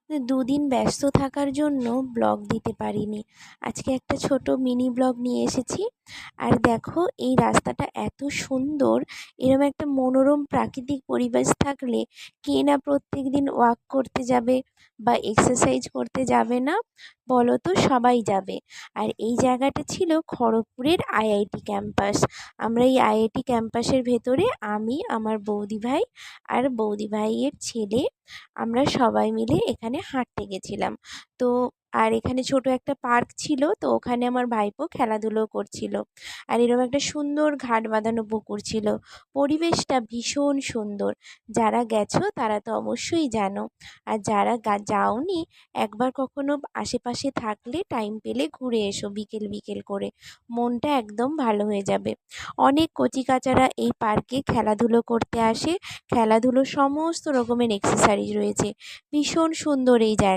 দুদিন ব্যস্ত থাকার জন্য ব্লগ দিতে পারিনি। আজকে একটা ছোট মিনি ব্লগ নিয়ে এসেছি। আর দেখো, এই রাস্তাটা এত সুন্দর। এরকম একটা মনোরম প্রাকৃতিক পরিবেশ থাকলে কে না প্রত্যেক দিন ওয়াক করতে যাবে বা এক্সারসাইজ করতে যাবে না বলো তো? সবাই যাবে। আর এই জায়গাটা ছিল খড়গপুরের আইআইটি ক্যাম্পাস। আমরা এই আইআইটি ক্যাম্পাসের ভেতরে আমি, আমার বৌদি ভাই আর বৌদি ভাইয়ের ছেলে, আমরা সবাই মিলে এখানে হাঁটতে গেছিলাম। তো আর এখানে ছোট একটা পার্ক ছিল, তো ওখানে আমার ভাইপো খেলাধুলো করছিল। আর এরকম একটা সুন্দর ঘাট বাঁধানো পুকুর ছিল। পরিবেশটা ভীষণ সুন্দর। যারা গেছো তারা তো অবশ্যই জানো। আর যারা যাওনি, একবার কখনো আশেপাশে থাকলে টাইম পেলে ঘুরে এসো বিকেল বিকেল করে। মনটা একদম ভালো হয়ে যাবে। অনেক কচিকাঁচারা এই পার্কে খেলাধুলো করতে আসে। খেলাধুলো সমস্ত রকমের এক্সেসারিজ রয়েছে। ভীষণ সুন্দর এই জায়গা।